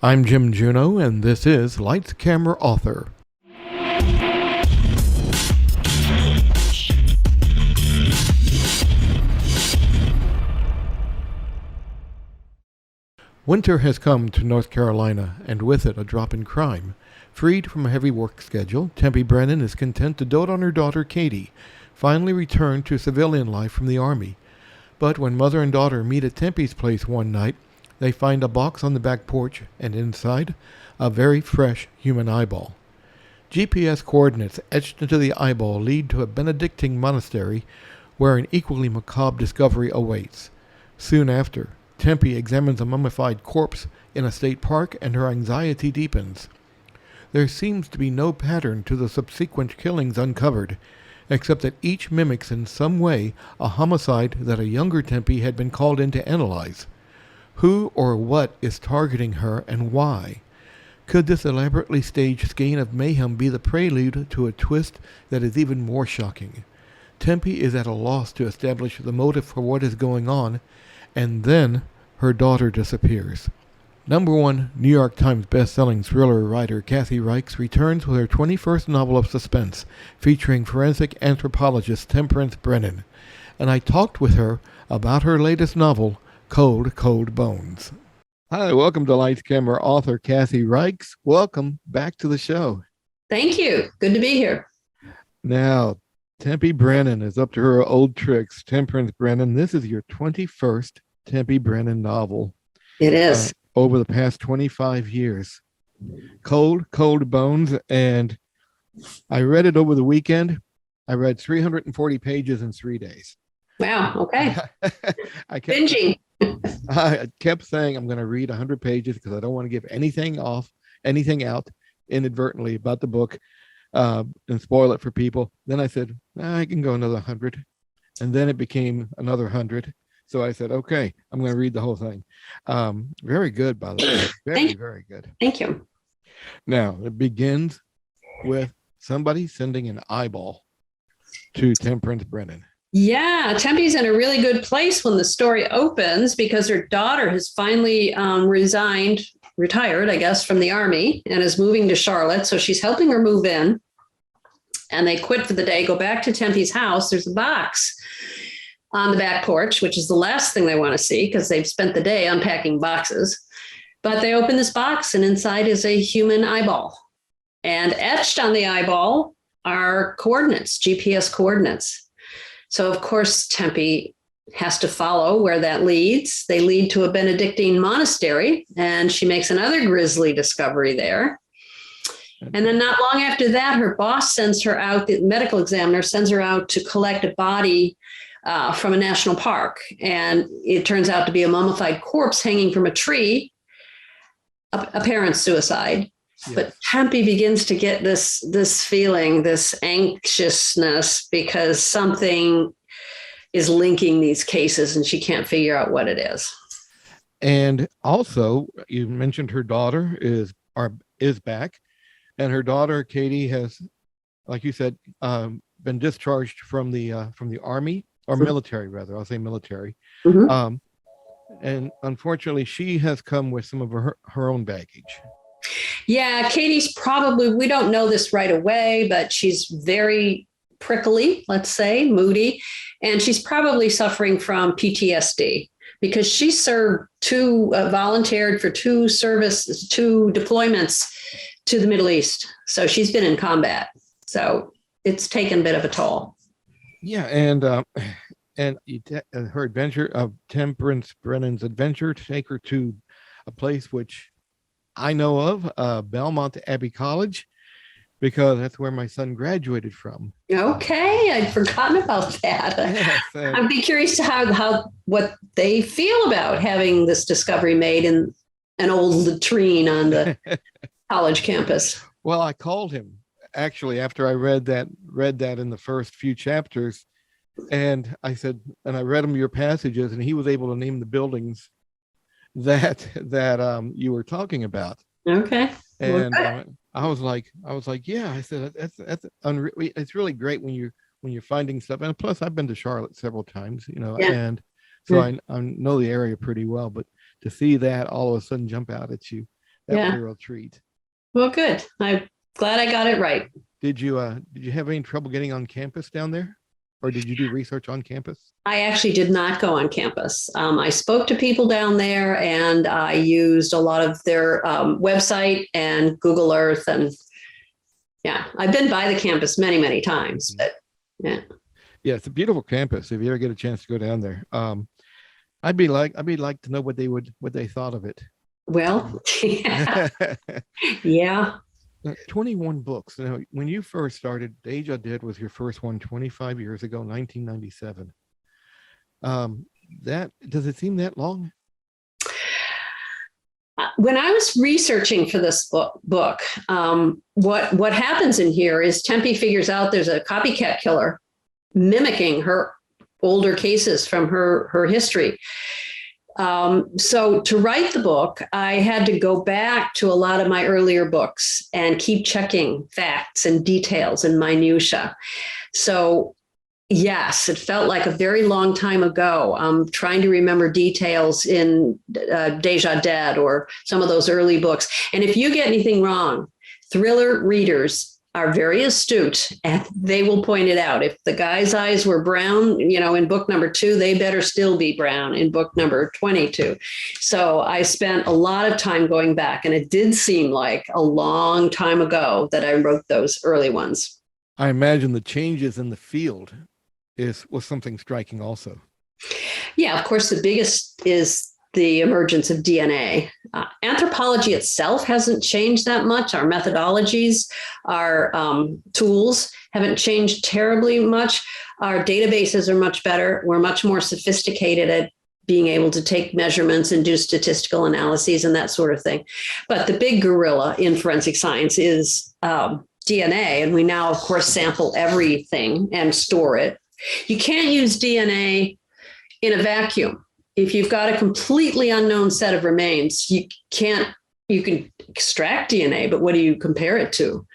I'm Jim Juno, and this is Lights, Camera, Author. Winter has come to North Carolina, and with it a drop in crime. Freed from a heavy work schedule, Tempe Brennan is content to dote on her daughter Katie, finally returned to civilian life from the Army. But when mother and daughter meet at Tempe's place one night, they find a box on the back porch, and inside, a very fresh human eyeball. GPS coordinates etched into the eyeball lead to a Benedictine monastery where an equally macabre discovery awaits. Soon after, Tempe examines a mummified corpse in a state park, and her anxiety deepens. There seems to be no pattern to the subsequent killings uncovered, except that each mimics in some way a homicide that a younger Tempe had been called in to analyze. Who or what is targeting her, and why? Could this elaborately staged skein of mayhem be the prelude to a twist that is even more shocking? Tempe is at a loss to establish the motive for what is going on, and then her daughter disappears. Number one New York Times best-selling thriller writer Kathy Reichs returns with her 21st novel of suspense, featuring forensic anthropologist Temperance Brennan. And I talked with her about her latest novel, Cold, Cold Bones. Hi, welcome to Lights, Camera, Author Kathy Reichs. Welcome back to the show. Thank you. Good to be here. Now, Tempe Brennan is up to her old tricks. Temperance Brennan, this is your 21st Tempe Brennan novel. It is. Over the past 25 years. Cold, Cold Bones, and I read it over the weekend. I read 340 pages in 3 days. Wow, okay. Binging. I kept saying I'm going to read 100 pages because I don't want to give anything out inadvertently about the book and spoil it for people. Then I said, I can go another 100. And then it became another 100. So I said, okay, I'm going to read the whole thing. Very good, by the way. Very good. Thank you. Now, it begins with somebody sending an eyeball to Temperance Brennan. Yeah, Tempe's in a really good place when the story opens because her daughter has finally retired, I guess, from the Army and is moving to Charlotte. So she's helping her move in. And they quit for the day, go back to Tempe's house. There's a box on the back porch, which is the last thing they want to see because they've spent the day unpacking boxes. But they open this box and inside is a human eyeball. And etched on the eyeball are coordinates, GPS coordinates. So, of course, Tempe has to follow where that leads. They lead to a Benedictine monastery, and she makes another grisly discovery there. And then not long after that, her boss sends her out, the medical examiner sends her out to collect a body from a national park. And it turns out to be a mummified corpse hanging from a tree, apparent suicide. Yes. But Tempe begins to get this feeling, this anxiousness, because something is linking these cases and she can't figure out what it is. And also, you mentioned her daughter is back, and her daughter Katie has, like you said, been discharged from the Army. Or military, rather. I'll say military. Mm-hmm. And unfortunately, she has come with some of her own baggage. Yeah, Katie's probably, we don't know this right away, but she's very prickly, let's say, moody. And she's probably suffering from PTSD because she volunteered for two deployments to the Middle East. So she's been in combat. So it's taken a bit of a toll. Yeah, and her adventure of Temperance Brennan's adventure to take her to a place which I know of, Belmont Abbey College, because that's where my son graduated from. Okay, I'd forgotten about that. Yes, I'd be curious to how what they feel about having this discovery made in an old latrine on the college campus. Well, I called him actually after I read that in the first few chapters, and I said, and I read him your passages, and he was able to name the buildings that you were talking about. Okay. And I was like, yeah. I said that's unreal. It's really great when you're finding stuff. And plus, I've been to Charlotte several times, yeah. And so I know the area pretty well. But to see that all of a sudden jump out at you, That was Yeah. a real treat. Well, good. I'm glad I got it right. Did you have any trouble getting on campus down there, or did you do research on campus? I actually did not go on campus. I spoke to people down there, and I used a lot of their website and Google Earth, and yeah, I've been by the campus many, many times. But yeah, Yeah, it's a beautiful campus. If you ever get a chance to go down there, I'd like to know what they thought of it. well, yeah, yeah. 21 books. Now, when you first started, Deja Dead was your first one 25 years ago, 1997. That does it seem that long? When I was researching for this book, what happens in here is Tempe figures out there's a copycat killer mimicking her older cases from her history. So to write the book, I had to go back to a lot of my earlier books and keep checking facts and details and minutia. So yes, it felt like a very long time ago. I'm trying to remember details in Deja Dead or some of those early books. And if you get anything wrong, thriller readers are very astute and they will point it out. If the guy's eyes were brown, in book number 2, they better still be brown in book number 22. So I spent a lot of time going back, and it did seem like a long time ago that I wrote those early ones. I imagine the changes in the field was something striking also. Yeah, of course, the biggest is the emergence of DNA. Anthropology itself hasn't changed that much. Our methodologies, our tools haven't changed terribly much. Our databases are much better. We're much more sophisticated at being able to take measurements and do statistical analyses and that sort of thing. But the big gorilla in forensic science is DNA. And we now, of course, sample everything and store it. You can't use DNA in a vacuum. If you've got a completely unknown set of remains, you can extract DNA, but what do you compare it to?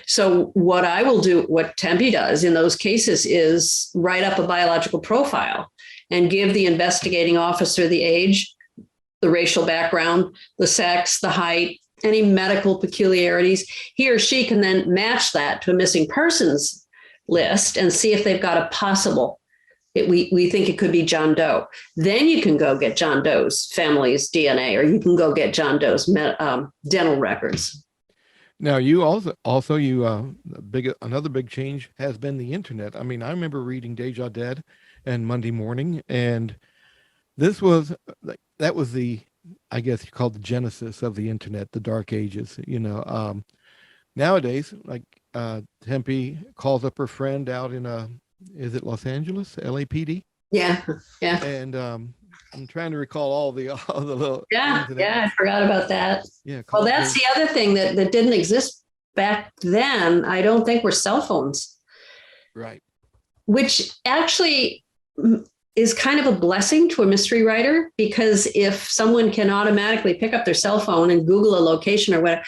So what I will do, what Tempe does in those cases, is write up a biological profile and give the investigating officer the age, the racial background, the sex, the height, any medical peculiarities. He or she can then match that to a missing persons list and see if they've got a possible. We think it could be John Doe. Then you can go get John Doe's family's DNA, or you can go get John Doe's dental records. Now, another big change has been the internet. I mean, I remember reading Deja Dead and Monday Morning, and that was I guess you call the genesis of the internet, the dark ages. Nowadays, like Tempe calls up her friend out in is it Los Angeles, LAPD? Yeah. And I'm trying to recall all the little. Yeah, I forgot about that. Yeah. Well, that's the other thing that didn't exist back then. I don't think were cell phones. Right. Which actually is kind of a blessing to a mystery writer, because if someone can automatically pick up their cell phone and Google a location or whatever,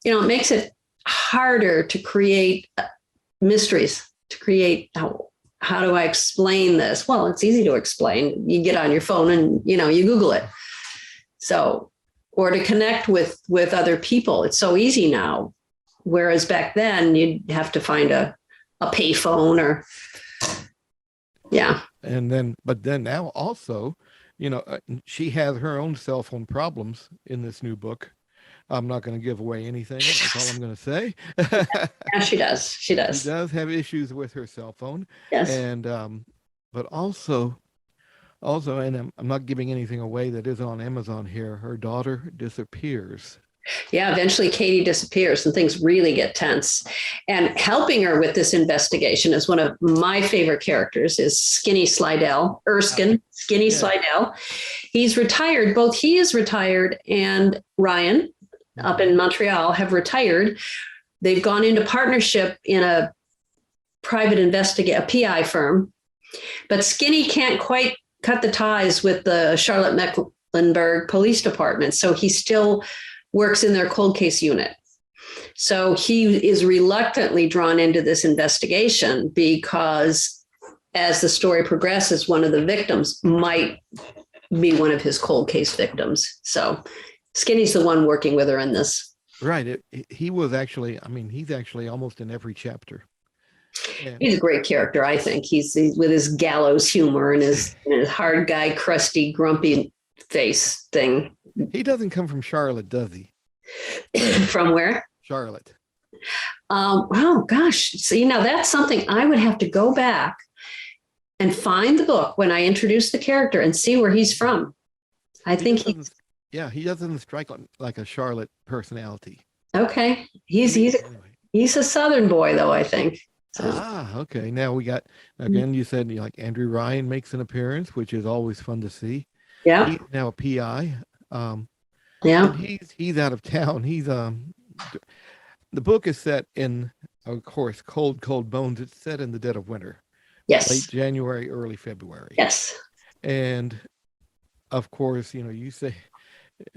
it makes it harder to create mysteries, to create how do I explain this? Well, it's easy to explain. You get on your phone and, you Google it. So, or to connect with other people. It's so easy now. Whereas back then you'd have to find a payphone or, yeah. But then now also, she has her own cell phone problems in this new book. I'm not going to give away anything. That's all I'm going to say. Yeah, she does. She does. She does have issues with her cell phone. Yes. And, but also, and I'm not giving anything away that isn't on Amazon here, her daughter disappears. Yeah, eventually Katie disappears and things really get tense. And helping her with this investigation is one of my favorite characters is Skinny Slidell, Erskine, Skinny Slidell. He's retired. Both he is retired and Ryan up in Montreal have retired. They've gone into partnership in a private a PI firm, but Skinny can't quite cut the ties with the Charlotte Mecklenburg Police Department. So he still works in their cold case unit. So he is reluctantly drawn into this investigation because as the story progresses, one of the victims might be one of his cold case victims. So Skinny's the one working with her in this. Right. He was actually, I mean, he's actually almost in every chapter. And He's a great character, I think. He's with his gallows humor and his hard guy, crusty, grumpy face thing. he doesn't come from Charlotte, does he? From where? Charlotte. Oh gosh. See, now that's something I would have to go back and find the book when I introduce the character and see where he's from. I think he doesn't strike like a Charlotte personality. Okay. He's a Southern boy though, I think. So. Okay. Now we got, again, you said like Andrew Ryan makes an appearance, which is always fun to see. Yeah. He's now a PI. Yeah. He's out of town. The book is set in, of course, Cold Bones. It's set in the dead of winter. Yes. Late January, early February. Yes. And of course, you say,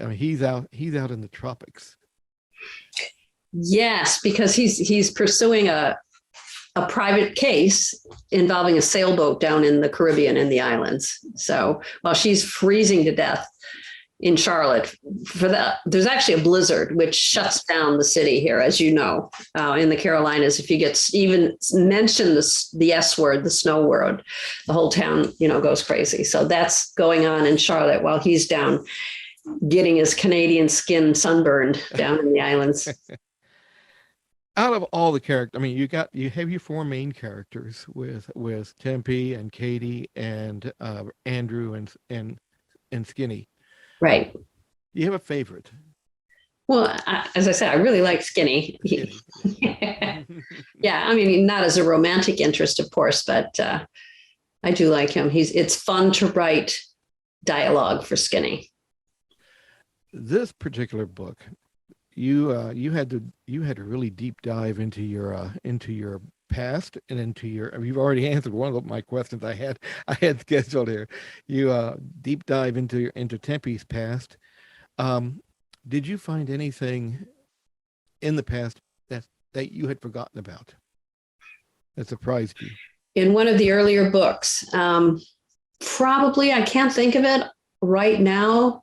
I mean, he's out in the tropics. Yes, because he's pursuing a private case involving a sailboat down in the Caribbean in the islands. So while she's freezing to death in Charlotte, there's actually a blizzard which shuts down the city here, as you know, in the Carolinas. If you even mention the S word, the snow word, the whole town, goes crazy. So that's going on in Charlotte while he's down getting his Canadian skin sunburned down in the islands. Out of all the characters, I mean, you have your four main characters with Tempe and Katie and Andrew and Skinny. Right. Do you have a favorite? Well, as I said, I really like Skinny. Yeah, I mean, not as a romantic interest, of course, but I do like him. It's fun to write dialogue for Skinny. This particular book, you had to really deep dive into your past and into you've already answered one of my questions I had scheduled here. You deep dive into Tempe's past. Did you find anything in the past that you had forgotten about that surprised you? In one of the earlier books, probably, I can't think of it right now,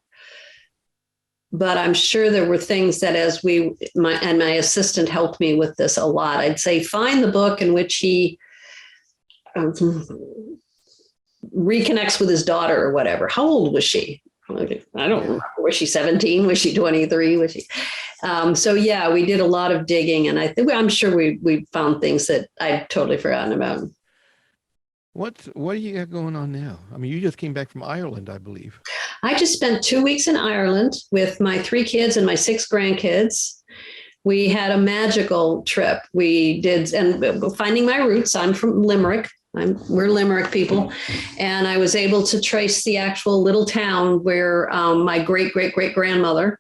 but I'm sure there were things that my assistant helped me with this a lot. I'd say find the book in which he reconnects with his daughter or whatever. How old was she? I don't remember. Was she 17? Was she 23? Was she? So yeah, we did a lot of digging, and I'm sure we found things that I'd totally forgotten about. What do you got going on now? I mean, you just came back from Ireland, I believe. I just spent 2 weeks in Ireland with my 3 kids and my 6 grandkids. We had a magical trip. We did, and finding my roots, I'm from Limerick. We're Limerick people. And I was able to trace the actual little town where my great-great-great-grandmother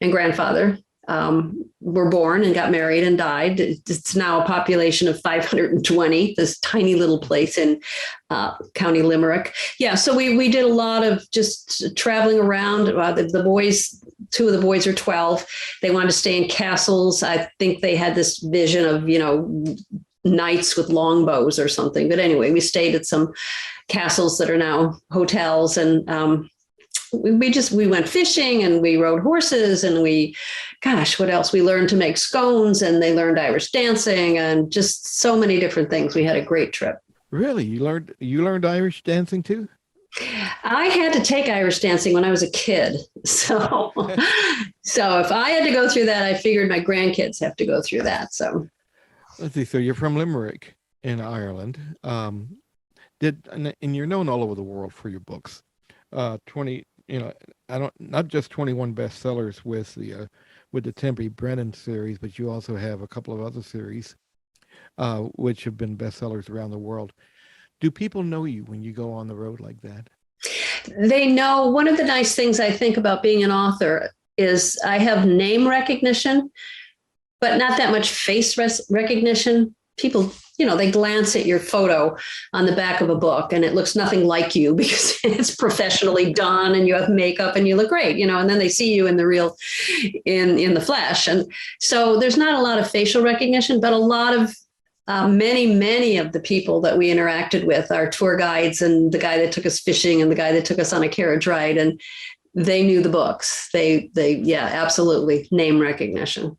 and grandfather were born and got married and died. It's now a population of 520, this tiny little place in County Limerick. Yeah, so we did a lot of just traveling around. The boys, 2 of the boys are 12. They wanted to stay in castles. I think they had this vision of, knights with longbows or something. But anyway, we stayed at some castles that are now hotels, and we went fishing and we rode horses, and what else? We learned to make scones, and they learned Irish dancing, and just so many different things. We had a great trip. Really? You learned Irish dancing too? I had to take Irish dancing when I was a kid. So if I had to go through that, I figured my grandkids have to go through that. So let's see. So you're from Limerick in Ireland. And you're known all over the world for your books. 20, not just 21 bestsellers with the Tempe Brennan series, but you also have a couple of other series, which have been bestsellers around the world. Do people know you when you go on the road like that? They know. One of the nice things I think about being an author is I have name recognition, but not that much face recognition. People, they glance at your photo on the back of a book and it looks nothing like you because it's professionally done and you have makeup and you look great, and then they see you in the flesh. And so there's not a lot of facial recognition, but a lot of many of the people that we interacted with, our tour guides and the guy that took us fishing and the guy that took us on a carriage ride. And they knew the books. Yeah, absolutely. Name recognition.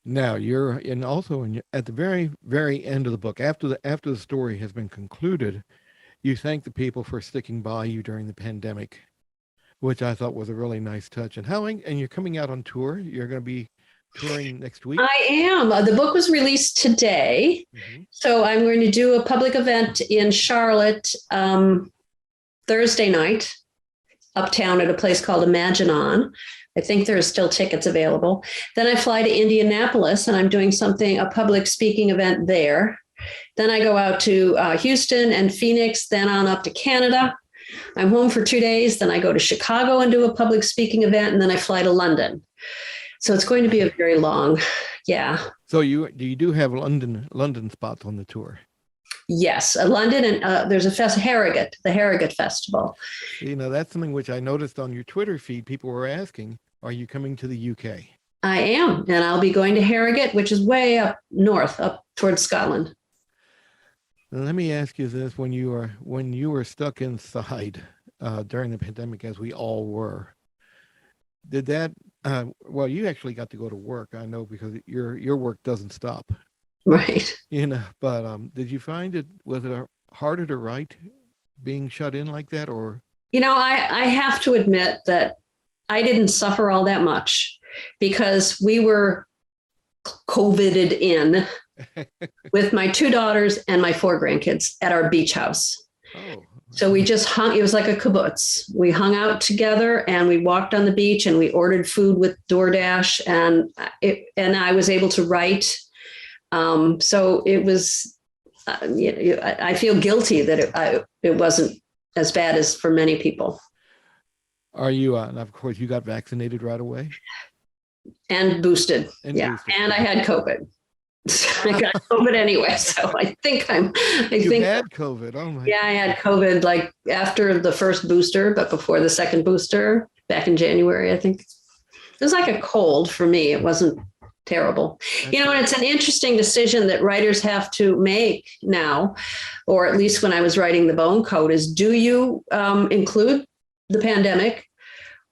Now you're and also at the very, very end of the book, after the story has been concluded, you thank the people for sticking by you during the pandemic, which I thought was a really nice touch. And you're coming out on tour. You're going to be touring next week. I am. The book was released today. Mm-hmm. So I'm going to do a public event in Charlotte Thursday night, uptown at a place called Imagine On. I think there are still tickets available. Then I fly to Indianapolis and I'm doing a public speaking event there. Then I go out to Houston and Phoenix, then on up to Canada. I'm home for 2 days. Then I go to Chicago and do a public speaking event. And then I fly to London. So it's going to be a very long, yeah. So you do have London spots on the tour? Yes, London, and there's the Harrogate Festival. That's something which I noticed on your Twitter feed. People were asking, are you coming to the UK? I am, and I'll be going to Harrogate, which is way up north, up towards Scotland. Now, let me ask you this: when you were stuck inside during the pandemic, as we all were, did that? Well, you actually got to go to work, I know, because your work doesn't stop. Right. But did you find was it harder to write being shut in like that, or? I have to admit that I didn't suffer all that much because we were COVIDed in with my 2 daughters and my 4 grandkids at our beach house. Oh. So we just hung, it was like a kibbutz. We hung out together and we walked on the beach and we ordered food with DoorDash and I was able to write. So it was, I feel guilty that it wasn't as bad as for many people. Are you, and of course you got vaccinated right away? And boosted. Boosted. And I had COVID. I got COVID anyway, so I think you had COVID. Oh my! Yeah, I had COVID like after the first booster, but before the second booster, back in January. I think it was like a cold for me. It wasn't terrible, and it's an interesting decision that writers have to make now, or at least when I was writing The Bone Code, is do you include the pandemic,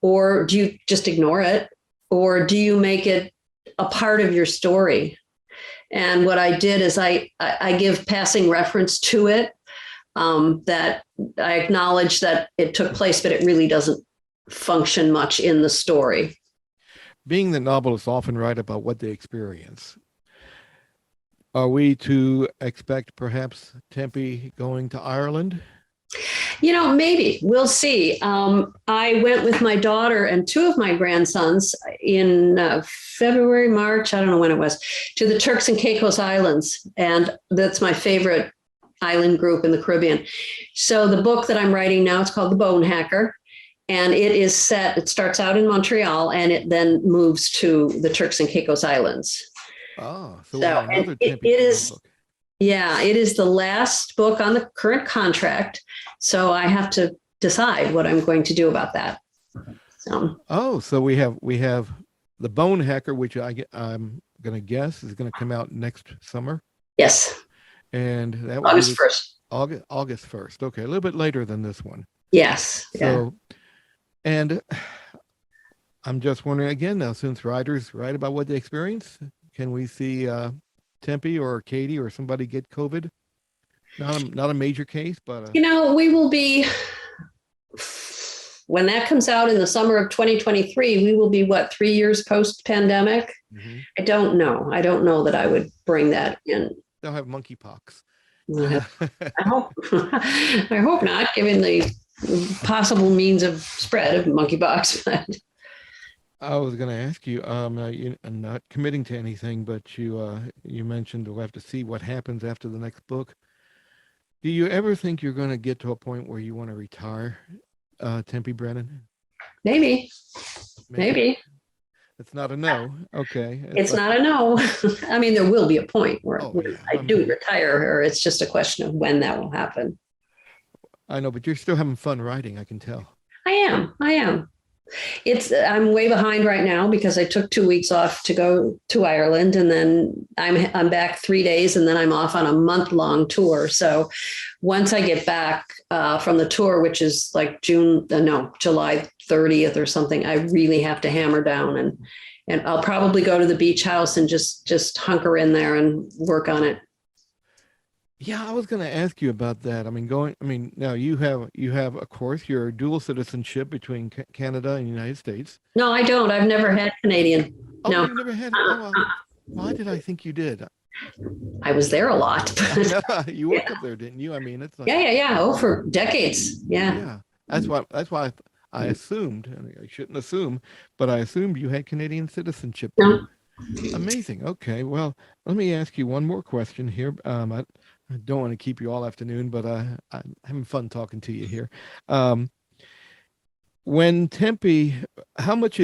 or do you just ignore it, or do you make it a part of your story? And what I did is I give passing reference to it, that I acknowledge that it took place, but it really doesn't function much in the story. Being that novelists often write about what they experience, are we to expect perhaps Tempe going to Ireland? Maybe. We'll see. I went with my daughter and 2 of my grandsons in February, March, I don't know when it was, to the Turks and Caicos Islands. And that's my favorite island group in the Caribbean. So the book that I'm writing now, it's called The Bone Hacker. And it starts out in Montreal and it then moves to the Turks and Caicos Islands. Oh, so another Tempe it is book. Yeah, it is the last book on the current contract. So I have to decide what I'm going to do about that. So we have The Bone Hacker, which I'm going to guess is going to come out next summer. Yes. And that August 1st. August 1st. Okay, a little bit later than this one. Yes. So, and I'm just wondering again now, since writers write about what they experience, can we see Tempe or Katie or somebody get COVID? Not a major case, but we will be, when that comes out in the summer of 2023, we will be 3 years post-pandemic? Mm-hmm. I don't know that I would bring that in. They'll have monkeypox. I hope not, given the possible means of spread of monkeypox. But I was going to ask you, I'm not committing to anything, but you mentioned we'll have to see what happens after the next book. Do you ever think you're going to get to a point where you want to retire, Tempe Brennan? Maybe. It's not a no. Okay. It's not a no. I mean, there will be a point where I do retire, or it's just a question of when that will happen. I know, but you're still having fun writing, I can tell. I am. I'm way behind right now because I took 2 weeks off to go to Ireland, and then I'm back 3 days, and then I'm off on a month-long tour. So once I get back from the tour, which is like July 30th or something, I really have to hammer down, and I'll probably go to the beach house and just hunker in there and work on it. Yeah, I was going to ask you about that. Now you have, of course, your dual citizenship between Canada and the United States. No, I don't. I've never had Canadian. Oh, No. you never had it? Oh, why did I think you did? I was there a lot. You worked up there, didn't you? I mean, it's like, Yeah. Oh, for decades. Yeah. yeah. That's why I assumed, and I shouldn't assume, but I assumed you had Canadian citizenship. No. Amazing. Okay. Well, let me ask you one more question here. I don't want to keep you all afternoon, but I'm having fun talking to you here. When Tempe, how much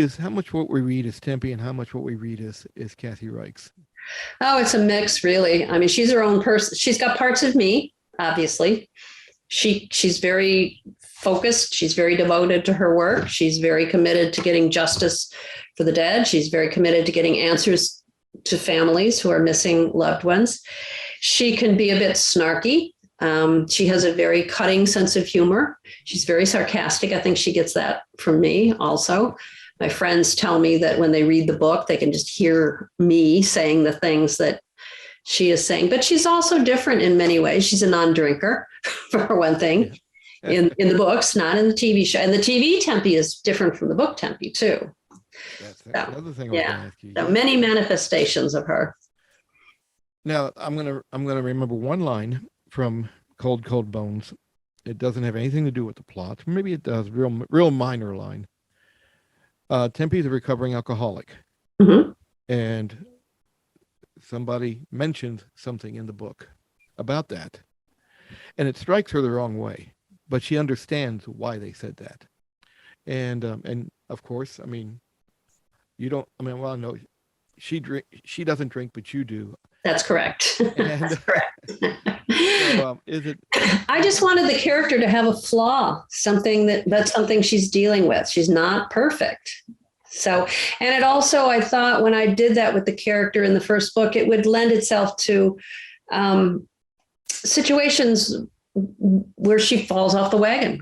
what we read is Tempe, and how much what we read is Kathy Reichs? Oh, it's a mix, really. I mean, she's her own person. She's got parts of me, obviously. She's very focused. She's very devoted to her work. She's very committed to getting justice for the dead. She's very committed to getting answers to families who are missing loved ones. She can be a bit snarky. She has a very cutting sense of humor. She's very sarcastic. I think she gets that from me also. My friends tell me that when they read the book, they can just hear me saying the things that she is saying. But she's also different in many ways. She's a non-drinker, for one thing, in the books, not in the TV show. And the TV Tempe is different from the book Tempe, too. That's another thing I was going to ask you. So many manifestations of her. Now, I'm gonna remember one line from Cold Cold Bones. It doesn't have anything to do with the plot. Maybe it does. Real minor line. Tempe is a recovering alcoholic, and somebody mentions something in the book about that, and it strikes her the wrong way, but she understands why they said that, and of course, I mean, you don't. I mean, well, no, she doesn't drink, but you do. That's correct. That's correct. So, is it? I just wanted the character to have a flaw, that's something she's dealing with. She's not perfect. So, and it also, I thought when I did that with the character in the first book, it would lend itself to situations where she falls off the wagon,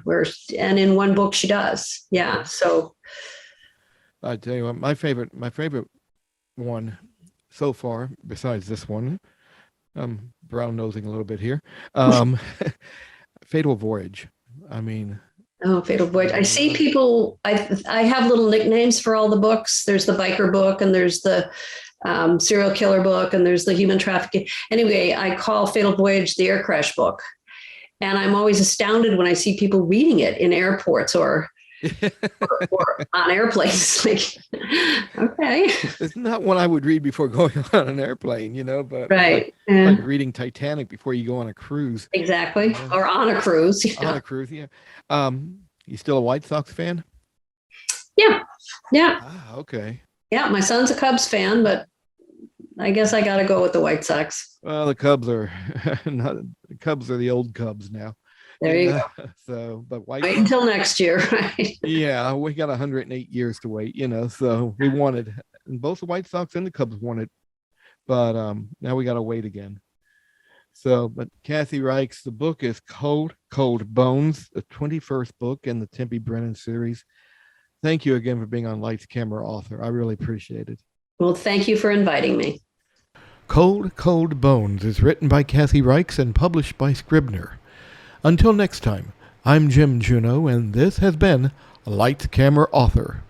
and in one book she does. Yeah. So I tell you what, my favorite one so far, besides this one, brown nosing a little bit here, Fatal Voyage. I mean, Fatal Voyage. I see people. I have little nicknames for all the books. There's the biker book, and there's the serial killer book, and there's the human trafficking. Anyway, I call Fatal Voyage the air crash book, and I'm always astounded when I see people reading it in airports or on airplanes. Like, okay, it's not one I would read before going on an airplane, but right, like reading Titanic before you go on a cruise. Exactly, or on a cruise. On a cruise, yeah. You still a White Sox fan? Yeah. Okay. Yeah, my son's a Cubs fan, but I guess I got to go with the White Sox. Well, the Cubs are the old Cubs now. There you go. So, but wait until next year, right? Yeah, we got 108 years to wait, so we wanted, and both the White Sox and the Cubs wanted, but now we got to wait again. So, but Kathy Reichs, the book is Cold Cold Bones, the 21st book in the Tempe Brennan series. Thank you again for being on Lights, Camera, Author. I really appreciate it. Well, thank you for inviting me. Cold Cold Bones is written by Kathy Reichs and published by Scribner. Until next time, I'm Jim Juneau, and this has been Lights, Camera, Author.